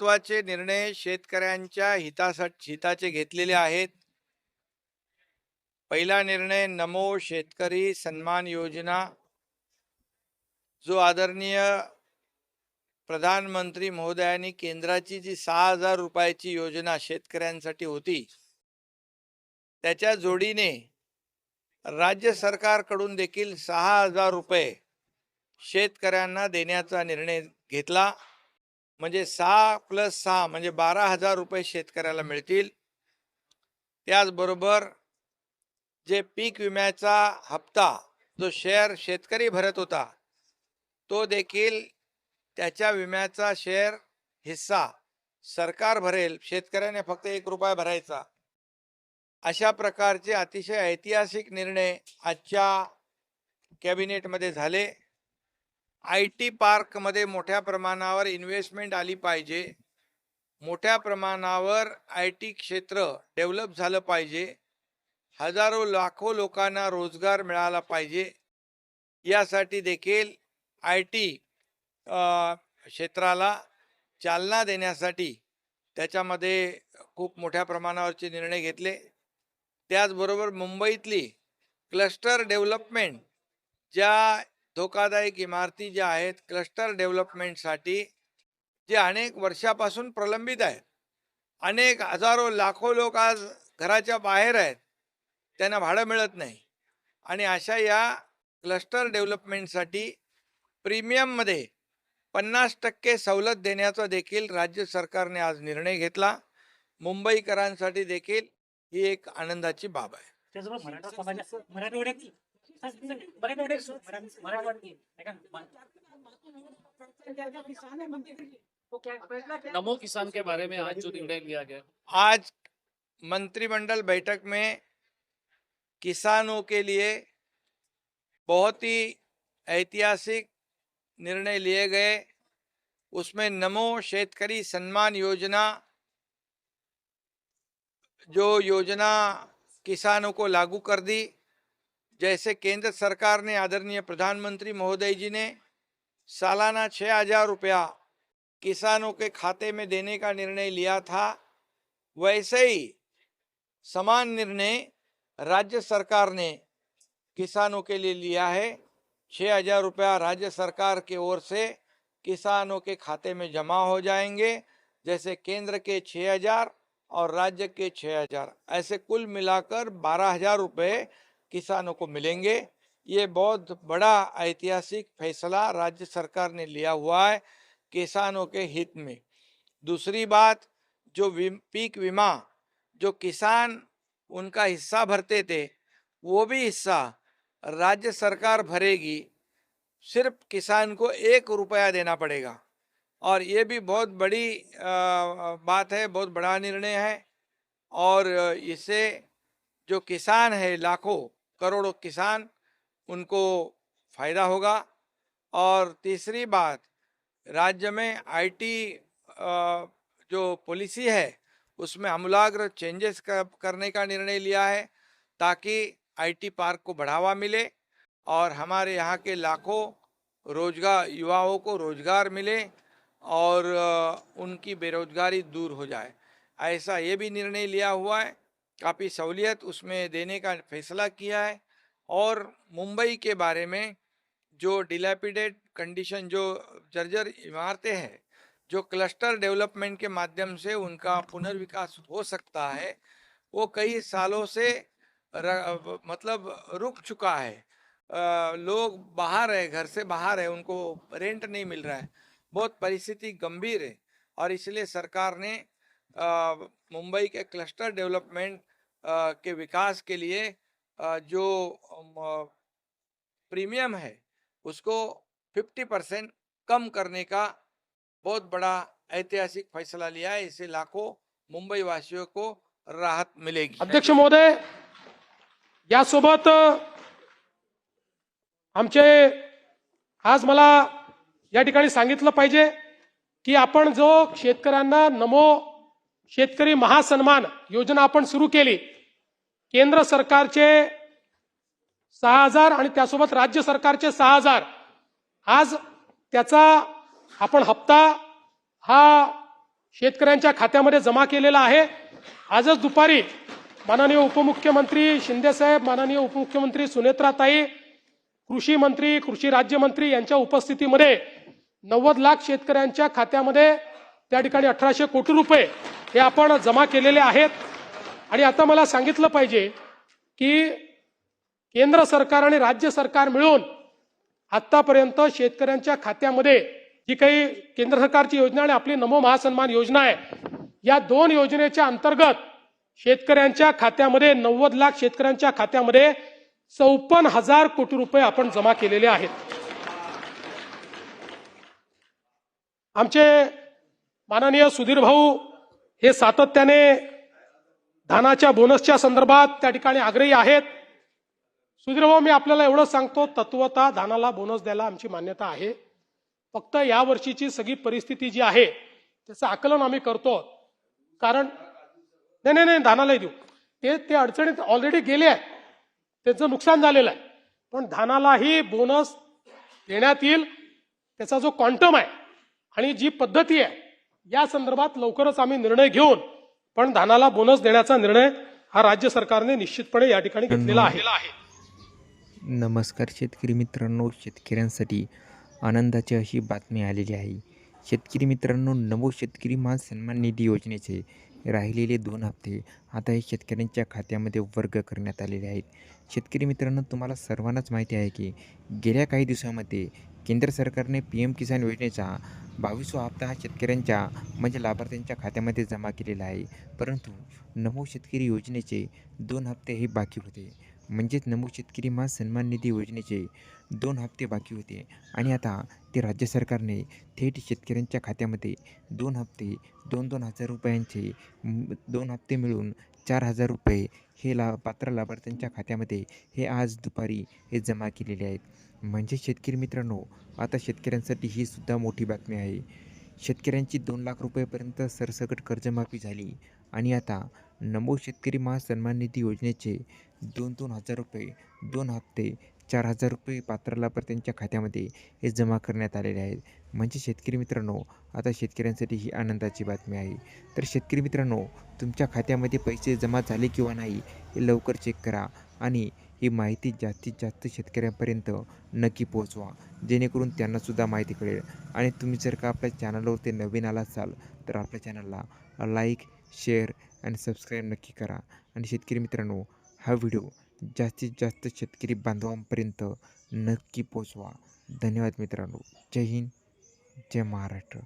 महत्त्वाचे निर्णय शेतकऱ्यांच्या हिताचे घेतलेले आहेत. पहिला निर्णय नमो शेतकरी सन्मान योजना, जो आदरणीय प्रधानमंत्री महोदयांनी केंद्राची जी 6,000 रुपयाची योजना शेतकऱ्यांसाठी होती, त्याच्या जोडीने राज्य सरकारकडून देखील 6,000 रुपये शेतकऱ्यांना देण्याचा निर्णय घेतला. म्हणजे 6 + 6 म्हणजे 12,000 रुपये शेतकऱ्याला मिळतील. त्याचबरोबर जे पीक विम्याचा हप्ता जो शेतकरी भरत होता, तो देखील त्याच्या विम्याचा हिस्सा सरकार भरेल, शेतकऱ्याने फक्त 1 रुपया भरायचा. अशा प्रकारचे अतिशय ऐतिहासिक निर्णय आजच्या कॅबिनेटमध्ये झाले. IT पार्कमध्ये मोठ्या प्रमाणावर इन्व्हेस्टमेंट आली पाहिजे, मोठ्या प्रमाणावर IT क्षेत्र डेव्हलप झालं पाहिजे, हजारो लाखो लोकांना रोजगार मिळाला पाहिजे. यासाठी देखील IT क्षेत्राला चालना देण्यासाठी त्याच्यामध्ये खूप मोठ्या प्रमाणावरचे निर्णय घेतले. त्याचबरोबर मुंबईतली क्लस्टर डेव्हलपमेंट, ज्या धोकादायक इमारती ज्या आहेत क्लस्टर डेव्हलपमेंटसाठी, जे अनेक वर्षापासून प्रलंबित आहेत, अनेक हजारो लाखो लोक आज घराच्या बाहेर आहेत, त्यांना भाडं मिळत नाही. आणि अशा या क्लस्टर डेव्हलपमेंटसाठी प्रीमियममध्ये 50% सवलत देण्याचा देखील राज्य सरकारने आज निर्णय घेतला. मुंबईकरांसाठी देखील ही एक आनंदाची बाब आहे. नमो किसान के बारे में आज जो निर्णय लिया गया, आज मंत्रिमंडल बैठक में किसानों के लिए बहुत ही ऐतिहासिक निर्णय लिए गए. उसमें नमो शेतकरी सम्मान योजना, जो योजना किसानों को लागू कर दी. जैसे केंद्र सरकार ने आदरणीय प्रधानमंत्री महोदय जी ने सालाना 6,000 रुपया किसानों के खाते में देने का निर्णय लिया था, वैसे ही समान निर्णय राज्य सरकार ने किसानों के लिए लिया है. 6,000 रुपया राज्य सरकार की ओर से किसानों के खाते में जमा हो जाएंगे. जैसे केंद्र के 6,000 और राज्य के 6,000, ऐसे कुल मिलाकर 12,000 रुपये किसानों को मिलेंगे. ये बहुत बड़ा ऐतिहासिक फैसला राज्य सरकार ने लिया हुआ है किसानों के हित में. दूसरी बात, जो पीक विमा जो किसान उनका हिस्सा भरते थे, वो भी हिस्सा राज्य सरकार भरेगी. सिर्फ किसान को 1 रुपया देना पड़ेगा. और ये भी बहुत बड़ी बात है, बहुत बड़ा निर्णय है. और इससे जो किसान है, लाखों करोड़ों किसान, उनको फायदा होगा. और तीसरी बात, राज्य में IT जो पॉलिसी है उसमें आमूलाग्र चेंजेस करने का निर्णय लिया है, ताकि IT पार्क को बढ़ावा मिले और हमारे यहाँ के लाखों युवाओं को रोजगार मिले और उनकी बेरोजगारी दूर हो जाए. ऐसा ये भी निर्णय लिया हुआ है. काफ़ी सहूलियत उसमें देने का फैसला किया है. और मुंबई के बारे में जो डिलैपिडेट कंडीशन, जो जर्जर इमारतें हैं, जो क्लस्टर डेवलपमेंट के माध्यम से उनका पुनर्विकास हो सकता है, वो कई सालों से मतलब रुक चुका है. लोग बाहर है, घर से बाहर है, उनको रेंट नहीं मिल रहा है. बहुत परिस्थिति गंभीर है. और इसलिए सरकार ने मुंबई के क्लस्टर डेवलपमेंट के विकास के लिए जो प्रीमियम है उसको 50% कम करने का बहुत बड़ा ऐतिहासिक फैसला लिया है. इससे लाखों मुंबई वासियों को राहत मिलेगी. अध्यक्ष महोदय, यासोबत आमचे आज मला या ठिकाणी सांगितलं पाहिजे की आपण जो शेतकऱ्यांना नमो शेतकरी महासन्मान योजना आपण सुरू केली, केंद्र सरकारचे 6,000 आणि त्यासोबत राज्य सरकारचे 6,000, आज त्याचा आपण हप्ता हा शेतकऱ्यांच्या खात्यामध्ये जमा केलेला आहे. आजच दुपारी माननीय उपमुख्यमंत्री शिंदेसाहेब, माननीय उपमुख्यमंत्री सुनेत्राताई, कृषी मंत्री, कृषी राज्यमंत्री यांच्या उपस्थितीमध्ये 90 लाख शेतकऱ्यांच्या खात्यामध्ये त्या ठिकाणी 1800 कोटी रुपये हे आपण जमा केलेले आहेत. आणि आता मला सांगितलं पाहिजे की केंद्र सरकार आणि राज्य सरकार मिळून आतापर्यंत शेतकऱ्यांच्या खात्यामध्ये जी काही केंद्र सरकारची योजना आणि आपली नमो महासन्मान योजना आहे, या दोन योजनेच्या अंतर्गत शेतकऱ्यांच्या खात्यामध्ये 90 लाख शेतकऱ्यांच्या खात्यामध्ये 54,000 कोटी रुपये आपण जमा केलेले आहेत. आमचे माननीय सुधीर भाऊ हे सातत्याने धानाच्या बोनसच्या संदर्भात त्या ठिकाणी आग्रही आहेत. सुधीर भाऊ, मी आपल्याला एवढं सांगतो, तत्वतः धानाला बोनस द्यायला आमची मान्यता आहे. फक्त या वर्षीची सगळी परिस्थिती जी आहे त्याचं आकलन आम्ही करतो. कारण नाही धानालाही देऊ, ते अडचणीत ऑलरेडी गेले आहेत, त्याचं नुकसान झालेलं आहे. पण धानालाही बोनस देण्यात येईल. त्याचा जो क्वांटम आहे आणि जी पद्धती आहे या संदर्भात लवकरच आम्ही निर्णय घेऊन पण धानाला बोनस देण्याचा निर्णय हा राज्य सरकारने निश्चितपणे या ठिकाणी घेतलेला आहे. नमस्कार शेतकरी मित्रांनो, शेतकऱ्यांसाठी आनंदाची अशी बातमी आलेली आहे. शेतकरी मित्रांनो, नमो शेतकरी मान सन्मान निधी योजनेचे राहिलेले 2 हप्ते आता हे शेतकऱ्यांच्या खात्यामध्ये वर्ग करण्यात आलेले आहेत. शेतकरी मित्रांनो, तुम्हाला सर्वांनाच माहिती आहे की गेल्या काही दिवसामध्ये केंद्र सरकारने PM किसान योजनेचा 22वा हप्ता हा शेतकऱ्यांच्या म्हणजे लाभार्थ्यांच्या खात्यामध्ये जमा केलेला आहे. परंतु नमो शेतकरी योजनेचे 2 हप्ते हे बाकी होते. म्हणजेच नमो शेतकरी मान सन्मान निधी योजनेचे 2 हप्ते बाकी होते आणि आता ते राज्य सरकारने थेट शेतकऱ्यांच्या खात्यामध्ये 2 हप्ते 2-2 हजार रुपयांचे 2 हप्ते मिळून 4,000 रुपये हे पात्र लाभार्थ्यांच्या खात्यामध्ये हे आज दुपारी हे जमा केलेले आहेत. म्हणजे शेतकरी मित्रांनो, आता शेतकऱ्यांसाठी ही सुद्धा मोठी बातमी आहे. शेतकऱ्यांची 2 लाख रुपयेपर्यंत सरसकट कर्जमाफी झाली आणि आता नमो शेतकरी मान सन्मान निधी योजनेचे 2-2 हजार रुपये 2 हप्ते 4,000 रुपये पात्र लाभार्थ्यांच्या खात्यामध्ये हे जमा करण्यात आलेले आहेत. म्हणजे शेतकरी मित्रांनो, आता शेतकऱ्यांसाठी ही आनंदाची बातमी आहे. तर शेतकरी मित्रांनो, तुमच्या खात्यामध्ये पैसे जमा झाले किंवा नाही हे लवकर चेक करा आणि ही माहिती जास्तीत जास्त शेतकऱ्यांपर्यंत नक्की पोहोचवा, जेणेकरून त्यांनासुद्धा माहिती कळेल. आणि तुम्ही जर का आपल्या चॅनलवरती नवीन आला असाल तर आपल्या चॅनलला लाईक, शेअर आणि सबस्क्राईब नक्की करा. आणि शेतकरी मित्रांनो, हा व्हिडिओ जास्तीत जास्त शेतकरी बांधवांपर्यंत नक्की पोहोचवा. धन्यवाद मित्रांनो. जय हिंद, जय महाराष्ट्र.